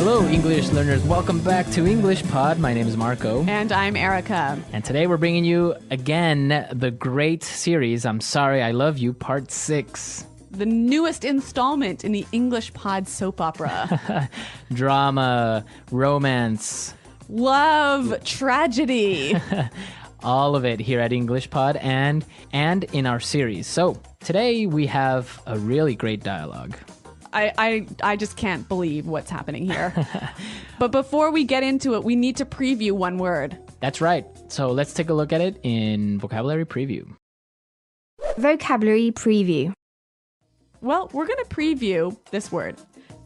Hello, English learners. Welcome back to English Pod. My name is Marco. And I'm Erica. And today we're bringing you, again, the great series, I'm Sorry I Love You, Part 6. The newest installment in the English Pod soap opera. Drama, romance. Love, tragedy. All of it here at English Pod and in our series. So today we have a really great dialogue. I just can't believe what's happening here. But before we get into it, we need to preview one word. That's right. So let's take a look at it in Vocabulary Preview. Vocabulary Preview. Well, we're going to preview this word.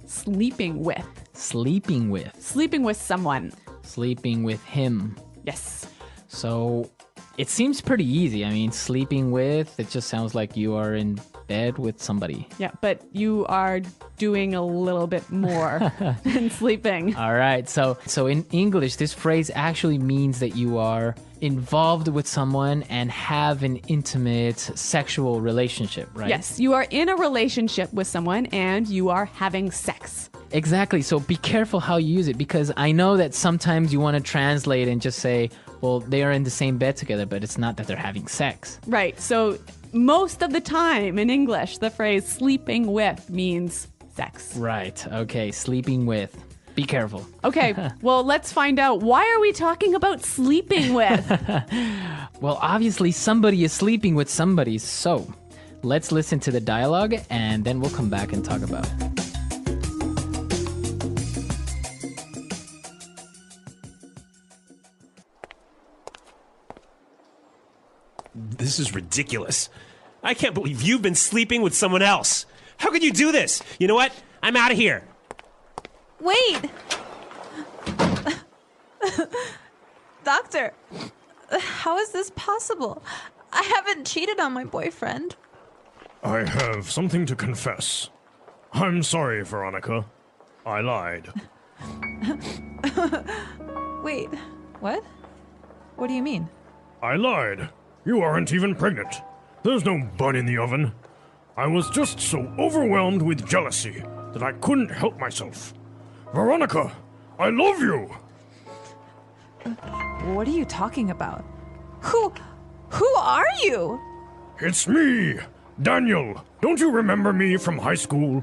Sleeping with. Sleeping with. Sleeping with someone. Sleeping with him. Yes. So it seems pretty easy. I mean, sleeping with, it just sounds like you are in bed with somebody. Yeah, but you are doing a little bit more than sleeping. All right. So in English, this phrase actually means that you are involved with someone and have an intimate sexual relationship, right? Yes, you are in a relationship with someone and you are having sex. Exactly. So be careful how you use it, because I know that sometimes you want to translate and just say, well, they are in the same bed together, but it's not that they're having sex. Right. So most of the time in English, the phrase sleeping with means sex. Right. Okay. Sleeping with. Be careful. Okay. Well, let's find out. Why are we talking about sleeping with? Well, obviously somebody is sleeping with somebody. So let's listen to the dialogue and then we'll come back and talk about it. This is ridiculous. I can't believe you've been sleeping with someone else. How could you do this? You know what? I'm out of here. Wait! Doctor, how is this possible? I haven't cheated on my boyfriend. I have something to confess. I'm sorry, Veronica. I lied. Wait, what? What do you mean? I lied. You aren't even pregnant. There's no bun in the oven. I was just so overwhelmed with jealousy that I couldn't help myself. Veronica, I love you! What are you talking about? Who are you? It's me, Daniel. Don't you remember me from high school?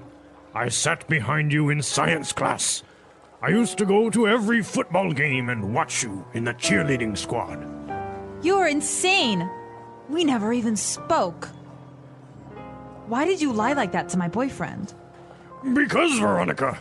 I sat behind you in science class. I used to go to every football game and watch you in the cheerleading squad. You're insane. We never even spoke. Why did you lie like that to my boyfriend? Because, Veronica,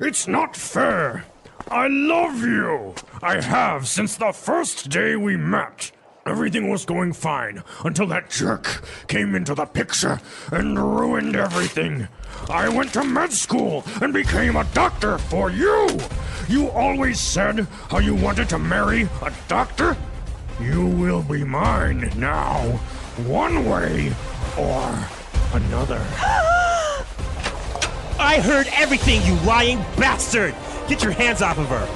it's not fair. I love you. I have since the first day we met. Everything was going fine until that jerk came into the picture and ruined everything. I went to med school and became a doctor for you. You always said how you wanted to marry a doctor. You will be mine now, one way or another. I heard everything, you lying bastard! Get your hands off of her!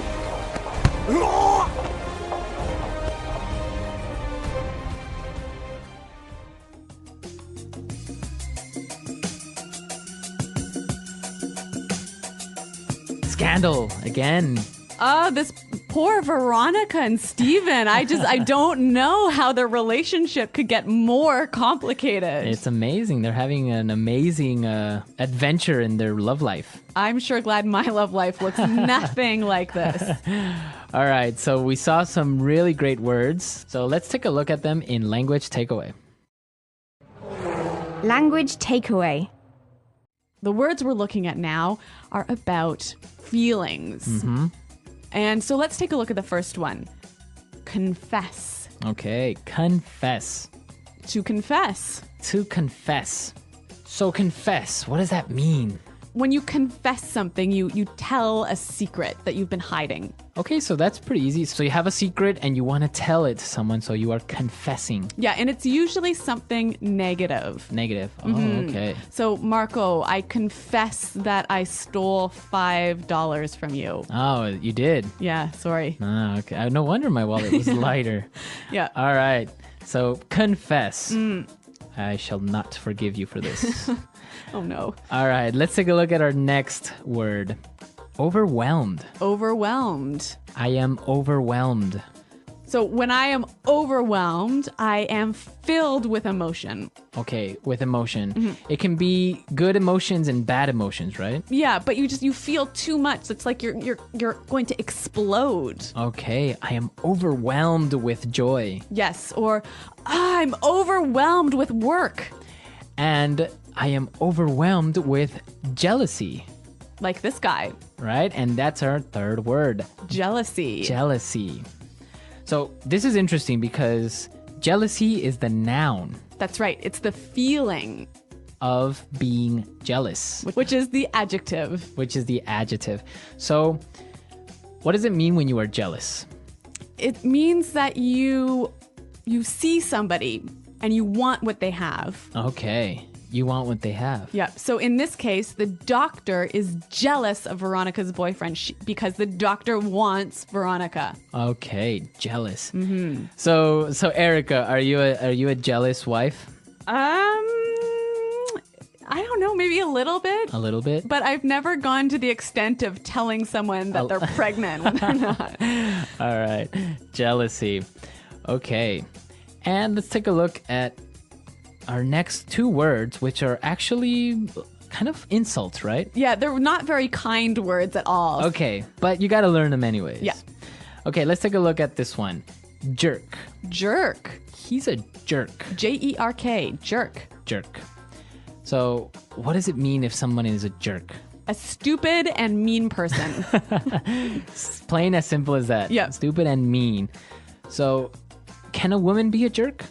Scandal again. This poor Veronica and Steven. I don't know how their relationship could get more complicated. It's amazing. They're having an amazing adventure in their love life. I'm sure glad my love life looks nothing like this. All right, so we saw some really great words. So let's take a look at them in Language Takeaway. Language Takeaway. The words we're looking at now are about feelings. Mm-hmm. And so let's take a look at the first one. Confess. Okay, confess. To confess. To confess. So confess, what does that mean? When you confess something, you tell a secret that you've been hiding. Okay, so that's pretty easy. So you have a secret and you want to tell it to someone, so you are confessing. Yeah, and it's usually something negative. Negative. Oh, okay. So, Marco, I confess that I stole $5 from you. Oh, you did? Yeah, sorry. Ah, okay. No wonder my wallet was lighter. Yeah. All right. So, confess. I shall not forgive you for this. Oh, no. All right, let's take a look at our next word. Overwhelmed. Overwhelmed. I am overwhelmed. So when I am overwhelmed, I am filled with emotion. Okay, with emotion. It can be good emotions and bad emotions, right? Yeah, but you feel too much. It's like you're going to explode. Okay, I am overwhelmed with joy. Yes, or I'm overwhelmed with work. And I am overwhelmed with jealousy, Like this guy. right? And that's our third word, Jealousy. jealousy. So this is interesting because jealousy is the noun That's right. It's the feeling, of being jealous, which is the adjective. which is the adjective. So what does it mean when you are jealous? It means that you see somebody and you want what they have. Okay, you want what they have. Yeah. So in this case, the doctor is jealous of Veronica's boyfriend because the doctor wants Veronica. Okay, jealous. So Erica, are you a jealous wife? I don't know, maybe a little bit. A little bit. But I've never gone to the extent of telling someone that they're pregnant when they're not. All right, jealousy. Okay, and let's take a look at our next two words, which are actually kind of insults, right? Yeah, they're not very kind words at all. Okay, but you got to learn them anyways. Yeah. Okay, let's take a look at this one. Jerk. Jerk. He's a jerk. Jerk. Jerk. Jerk. So, what does it mean if someone is a jerk? A stupid and mean person. Plain as simple as that. Yeah. Stupid and mean. So, can a woman be a jerk?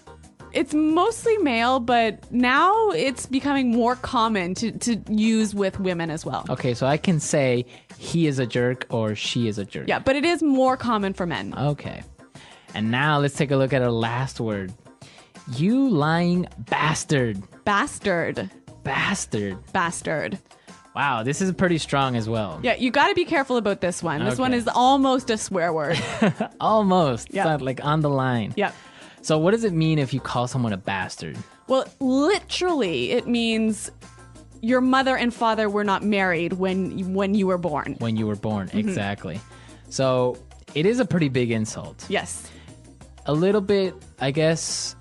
It's mostly male, but now it's becoming more common to use with women as well. Okay, so I can say he is a jerk or she is a jerk. Yeah, but it is more common for men. Okay. And now let's take a look at our last word. You lying bastard. Bastard. Bastard. Bastard. Wow, this is pretty strong as well. Yeah, you got to be careful about this one. This one Okay. is almost a swear word. Almost. Yeah. It's not like on the line. Yeah. So what does it mean if you call someone a bastard? Well, literally, it means your mother and father were not married when you were born. When you were born, exactly. So it is a pretty big insult. Yes. A little bit, I guess.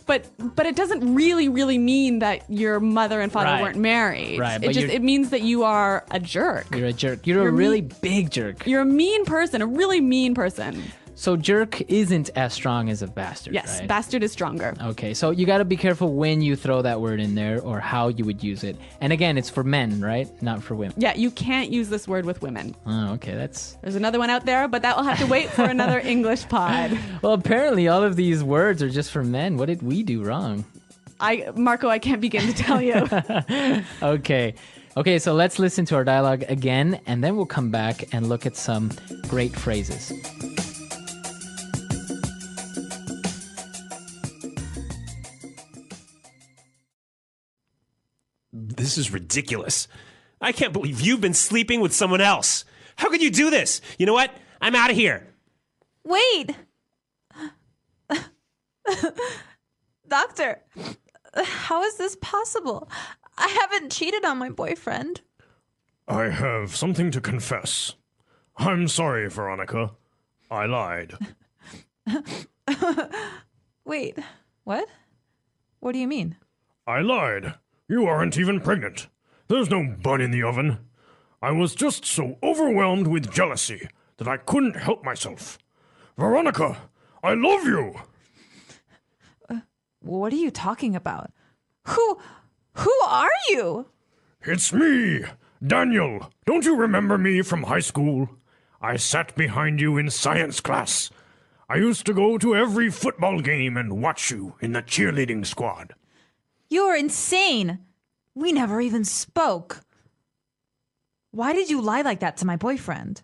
But it doesn't really mean that your mother and father Right. weren't married. Right, It but just you're- it means that you are a jerk. You're a jerk. You're a You're really mean- big jerk. You're a mean person, a really mean person. So jerk isn't as strong as a bastard, Yes, right? bastard is stronger. Okay, so you got to be careful when you throw that word in there or how you would use it. And again, it's for men, right? Not for women. Yeah, you can't use this word with women. Oh, okay, that's... There's another one out there, but that will have to wait for another English pod. Well, apparently all of these words are just for men. What did we do wrong? Marco, I can't begin to tell you. Okay, so let's listen to our dialogue again, and then we'll come back and look at some great phrases. This is ridiculous. I can't believe you've been sleeping with someone else. How could you do this? You know what? I'm out of here. Wait! Doctor, how is this possible? I haven't cheated on my boyfriend. I have something to confess. I'm sorry, Veronica. I lied. Wait, what? What do you mean? I lied. You aren't even pregnant. There's no bun in the oven. I was just so overwhelmed with jealousy that I couldn't help myself. Veronica, I love you. What are you talking about? Who are you? It's me, Daniel. Don't you remember me from high school? I sat behind you in science class. I used to go to every football game and watch you in the cheerleading squad. You're insane. We never even spoke. Why did you lie like that to my boyfriend?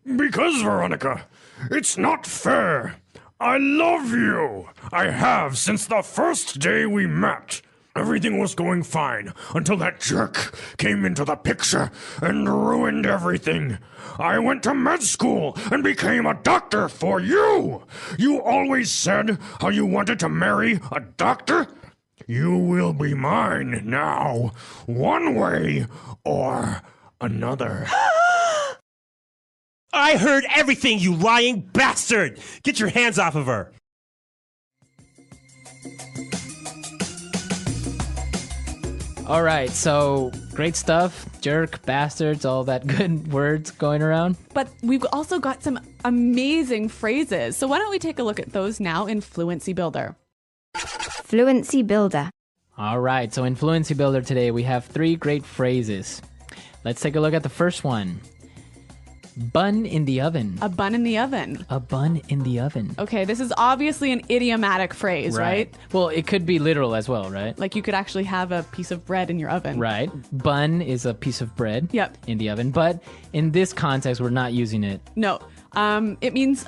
Because, Veronica, it's not fair. I love you. I have since the first day we met. Everything was going fine until that jerk came into the picture and ruined everything. I went to med school and became a doctor for you. You always said how you wanted to marry a doctor. You will be mine now, one way or another. I heard everything, you lying bastard! Get your hands off of her! All right, so great stuff. Jerk, bastards, all that good words going around. But we've also got some amazing phrases. So why don't we take a look at those now in Fluency Builder? Fluency Builder. All right, so in Fluency Builder today, we have 3 great phrases. Let's take a look at the first one. Bun in the oven. A bun in the oven. A bun in the oven. Okay, this is obviously an idiomatic phrase, right? Well, it could be literal as well, right? Like you could actually have a piece of bread in your oven. Right. Bun is a piece of bread Yep. in the oven. But in this context, we're not using it. No, it means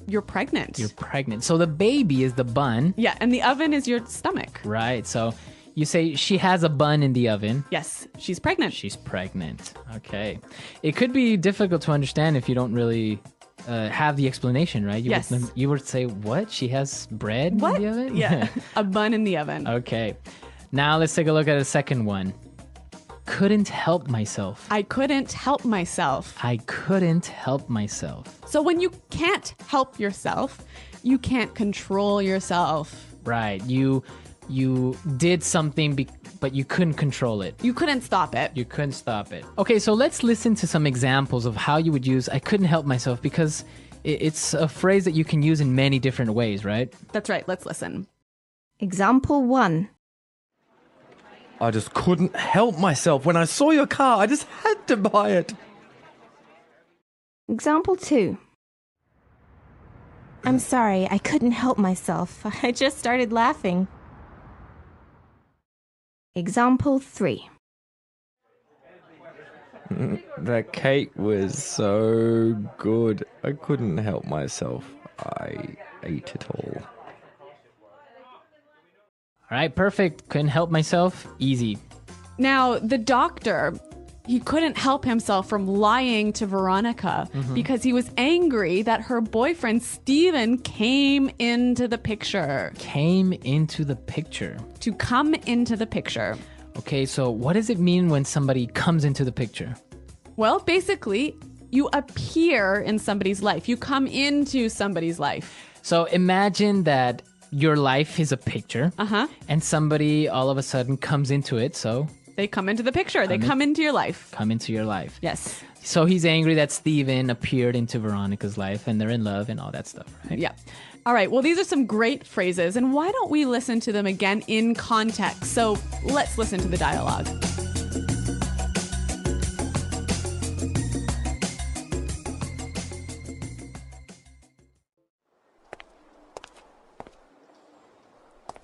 you're pregnant. You're pregnant. So the baby is the bun. Yeah, and the oven is your stomach. Right. So you say she has a bun in the oven. Yes, she's pregnant. She's pregnant. Okay. It could be difficult to understand if you don't really have the explanation, right? Yes. You would say, what? She has bread What? in the oven? Yeah, a bun in the oven. Okay. Now let's take a look at a second one. Couldn't help myself. I couldn't help myself. I couldn't help myself. So when you can't help yourself, you can't control yourself. Right. You did something, but you couldn't control it. You couldn't stop it. You couldn't stop it. Okay, so let's listen to some examples of how you would use I couldn't help myself, because it's a phrase that you can use in many different ways, right? That's right. Let's listen. Example 1. I just couldn't help myself. When I saw your car, I just had to buy it. Example 2. I'm sorry, I couldn't help myself. I just started laughing. Example 3. That cake was so good. I couldn't help myself. I ate it all. All right, perfect. Couldn't help myself. Easy. Now, the doctor, he couldn't help himself from lying to Veronica because he was angry that her boyfriend, Steven, came into the picture. Came into the picture. To come into the picture. Okay, so what does it mean when somebody comes into the picture? Well, basically, you appear in somebody's life. You come into somebody's life. So imagine that your life is a picture, and somebody all of a sudden comes into it, so They come into the picture. They come into your life. come into your life. Yes. So he's angry that Steven appeared into Veronica's life, and they're in love and all that stuff, right? Yeah. All right. Well, these are some great phrases, and why don't we listen to them again in context? So let's listen to the dialogue.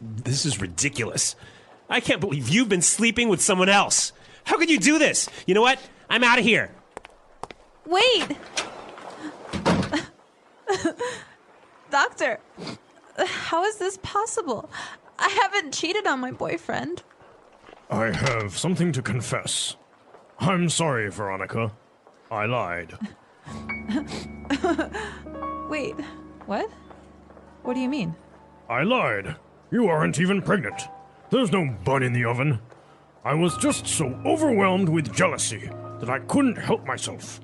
This is ridiculous. I can't believe you've been sleeping with someone else. How could you do this? You know what? I'm out of here. Wait! Doctor, how is this possible? I haven't cheated on my boyfriend. I have something to confess. I'm sorry, Veronica. I lied. Wait, what? What do you mean? I lied. You aren't even pregnant. There's no bun in the oven. I was just so overwhelmed with jealousy that I couldn't help myself.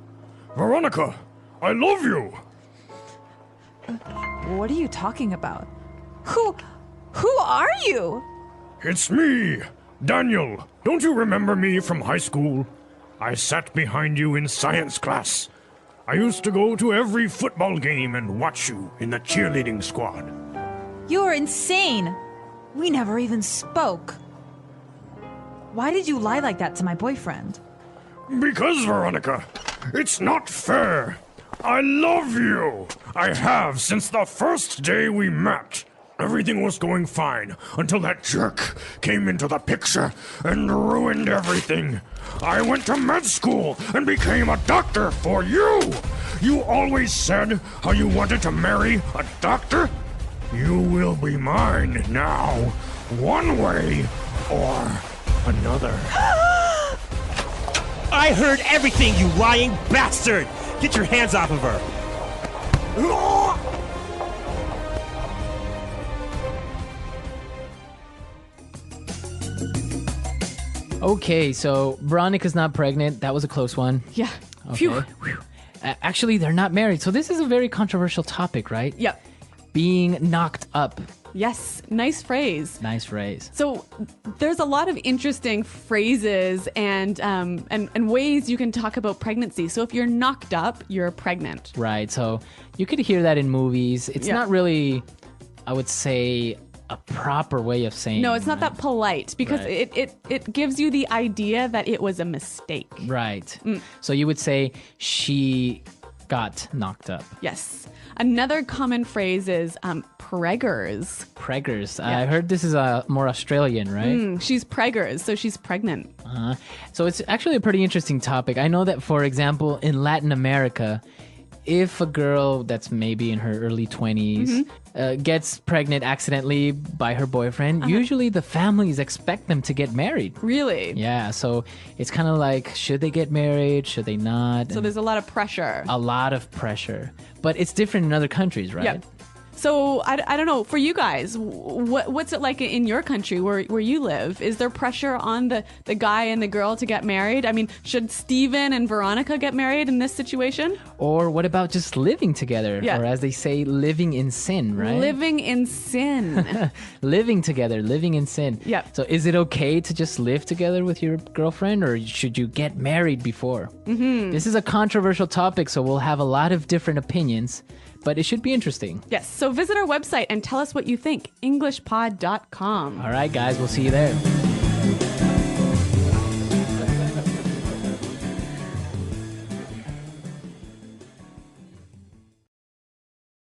Veronica, I love you. What are you talking about? Who are you? It's me, Daniel. Don't you remember me from high school? I sat behind you in science class. I used to go to every football game and watch you in the cheerleading squad. You are insane. We never even spoke. Why did you lie like that to my boyfriend? Because, Veronica, it's not fair. I love you. I have since the first day we met. Everything was going fine until that jerk came into the picture and ruined everything. I went to med school and became a doctor for you. You always said how you wanted to marry a doctor. You will be mine now, one way or another. I heard everything, you lying bastard! Get your hands off of her! Okay, so Veronica's not pregnant. That was a close one. Yeah. Okay. Phew. Actually, they're not married. So this is a very controversial topic, right? Yep. Being knocked up. Yes. Nice phrase. Nice phrase. So there's a lot of interesting phrases and ways you can talk about pregnancy. So if you're knocked up, you're pregnant. Right. So you could hear that in movies. It's Yeah. not really, I would say, a proper way of saying. No, it's not that polite because Right. it gives you the idea that it was a mistake. Right. So you would say she got knocked up. Yes. Another common phrase is preggers. Preggers. I heard this is more Australian, right? She's preggers, so she's pregnant. So it's actually a pretty interesting topic. I know that, for example, in Latin America, if a girl that's maybe in her early 20s gets pregnant accidentally by her boyfriend, usually the families expect them to get married. Really? Yeah, so it's kind of like, should they get married? Should they not? So there's a lot of pressure. a lot of pressure. But it's different in other countries, right? Yep. So I don't know, for you guys, what's it like in your country where you live? Is there pressure on the guy and the girl to get married? I mean, should Steven and Veronica get married in this situation? Or what about just living together? Yeah. Or as they say, living in sin, right? Living in sin. Living together, living in sin. Yep. So is it okay to just live together with your girlfriend, or should you get married before? This is a controversial topic, so we'll have a lot of different opinions, but it should be interesting. Yes, so visit our website and tell us what you think, englishpod.com. All right, guys, we'll see you there.